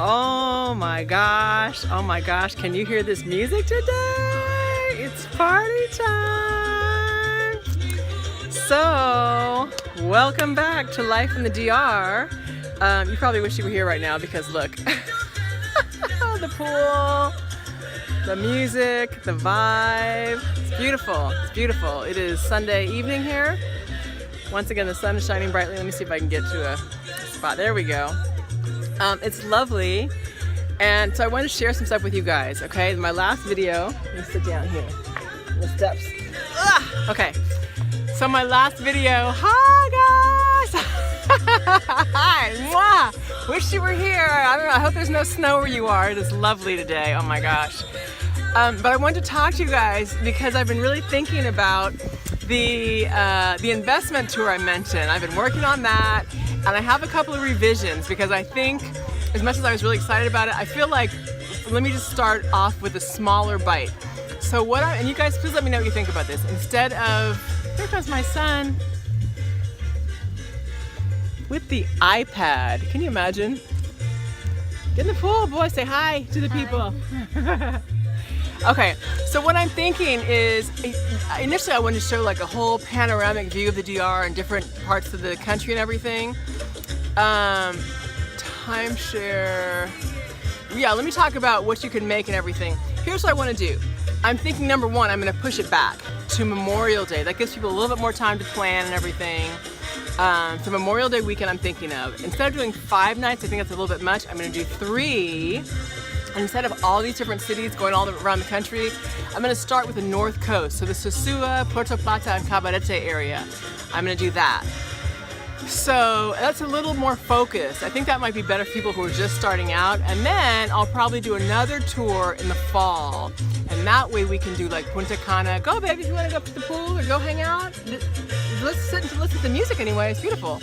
Oh my gosh, can you hear this music today? It's party time! So, welcome back to Life in the DR. You probably wish you were here right now because look, the pool, the music, the vibe, it's beautiful, it's beautiful. It is Sunday evening here. Once again, the sun is shining brightly. Let me see if I can get to a spot. There we go. It's lovely, and so I wanted to share some stuff with you guys, okay? My last video, let me sit down here, the steps. Okay, so my last video, hi guys! Hi, mwah! Wish you were here. I don't know, I hope there's no snow where you are. It is lovely today, oh my gosh. But I wanted to talk to you guys because I've been really thinking about the investment tour I mentioned. I've been working on that. And I have a couple of revisions because I think, as much as I was really excited about it, I feel like, let me just start off with a smaller bite. So and you guys, please let me know what you think about this. Instead of, here comes my son with the iPad. Can you imagine? Get in the pool, boy, say hi to the people. Okay, so what I'm thinking is, initially I wanted to show like a whole panoramic view of the DR and different parts of the country and everything. Timeshare. Yeah, let me talk about what you can make and everything. Here's what I want to do. I'm thinking, number one, I'm going to push it back to Memorial Day. That gives people a little bit more time to plan and everything. So Memorial Day weekend I'm thinking of. Instead of doing 5 nights, I think that's a little bit much, I'm going to do 3. And instead of all these different cities going all around the country, I'm going to start with the North Coast. So the Sosua, Puerto Plata, and Cabarete area. I'm going to do that. So that's a little more focused. I think that might be better for people who are just starting out. And then I'll probably do another tour in the fall. And that way we can do like Punta Cana. Go baby, if you want to go up to the pool or go hang out. Let's sit and listen to the music anyway. It's beautiful.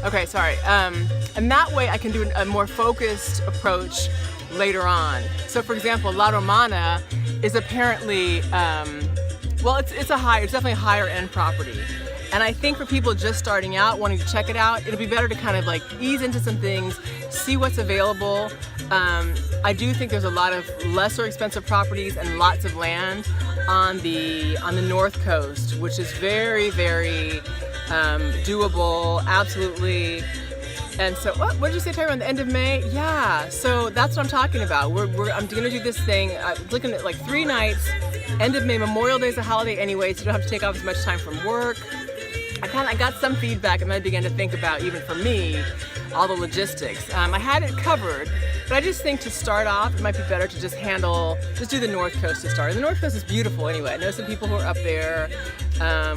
Okay, sorry. And that way I can do a more focused approach later on. So for example, La Romana is apparently, well, it's definitely a higher end property. And I think for people just starting out, wanting to check it out, it'll be better to kind of like ease into some things, see what's available. I do think there's a lot of lesser expensive properties and lots of land on the North Coast, which is very, very doable, absolutely. And so, what did you say, Terry, around the end of May? Yeah, so that's what I'm talking about. I'm gonna do this thing, looking at like 3 nights, end of May. Memorial Day is a holiday anyway, so you don't have to take off as much time from work. I got some feedback and then I began to think about, even for me, all the logistics. I had it covered, but I just think to start off, it might be better to just do the North Coast to start. And the North Coast is beautiful anyway. I know some people who are up there,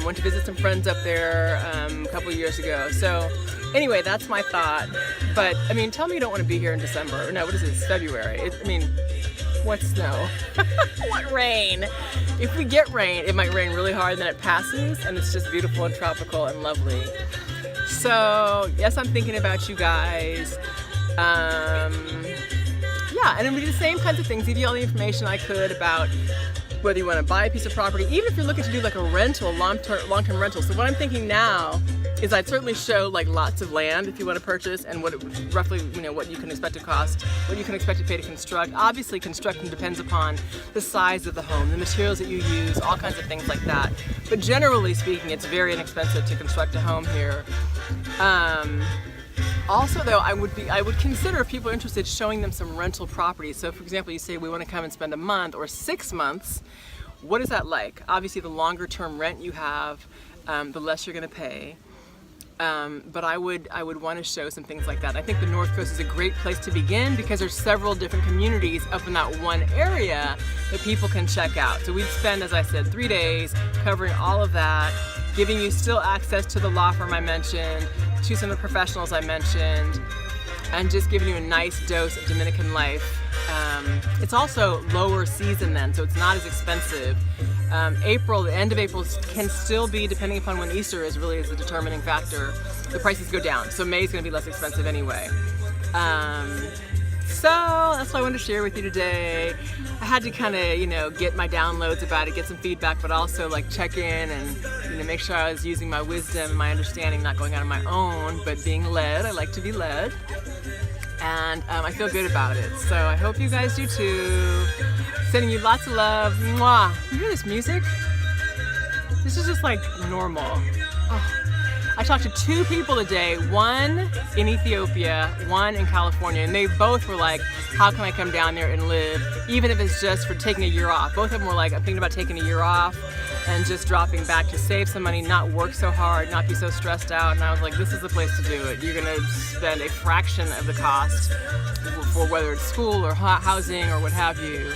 went to visit some friends up there a couple of years ago. So anyway, that's my thought. But I mean, tell me you don't want to be here in December. No, what is it? It's February. What snow? What rain? If we get rain, it might rain really hard and then it passes and it's just beautiful and tropical and lovely. So yes, I'm thinking about you guys. Yeah, and it'll be the same kinds of things. Give you all the information I could about whether you want to buy a piece of property, even if you're looking to do like a rental, long-term rental. So what I'm thinking now is I'd certainly show like lots of land if you want to purchase and what it roughly, what you can expect to cost, what you can expect to pay to construct. Obviously, construction depends upon the size of the home, the materials that you use, all kinds of things like that. But generally speaking, it's very inexpensive to construct a home here. Also though, I would consider, if people are interested, showing them some rental properties. So for example, you say we want to come and spend a month or 6 months. What is that like? Obviously the longer term rent you have, the less you're going to pay. But I would want to show some things like that. I think the North Coast is a great place to begin because there's several different communities up in that one area that people can check out. So we'd spend, as I said, 3 days covering all of that, giving you still access to the law firm I mentioned, to some of the professionals I mentioned, and just giving you a nice dose of Dominican life. It's also lower season then, so it's not as expensive. April, the end of April can still be, depending upon when Easter is, really is a determining factor. The prices go down, so May is going to be less expensive anyway. So that's what I wanted to share with you today. I had to kind of, get my downloads about it, get some feedback, but also like check in and make sure I was using my wisdom and my understanding, not going out on my own, but being led. I like to be led. and I feel good about it. So I hope you guys do too. Sending you lots of love. Mwah. You hear this music? This is just like normal. Oh. I talked to 2 people today, one in Ethiopia, one in California, and they both were like, how can I come down there and live, even if it's just for taking a year off. Both of them were like, I'm thinking about taking a year off and just dropping back to save some money, not work so hard, not be so stressed out. And I was like, this is the place to do it. You're gonna spend a fraction of the cost for whether it's school or housing or what have you.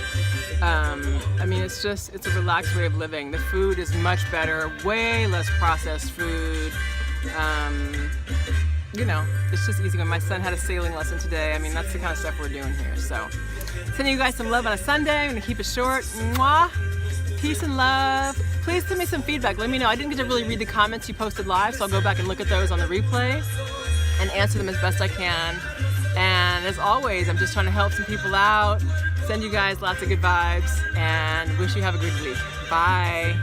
I mean, it's a relaxed way of living. The food is much better, way less processed food. You know, it's just easy. When my son had a sailing lesson today, I mean, that's the kind of stuff we're doing here. So, sending you guys some love on a Sunday. I'm gonna keep it short. Mwah. Peace and love. Please send me some feedback. Let me know. I didn't get to really read the comments you posted live, so I'll go back and look at those on the replay and answer them as best I can. And as always, I'm just trying to help some people out, send you guys lots of good vibes, and wish you have a good week. Bye.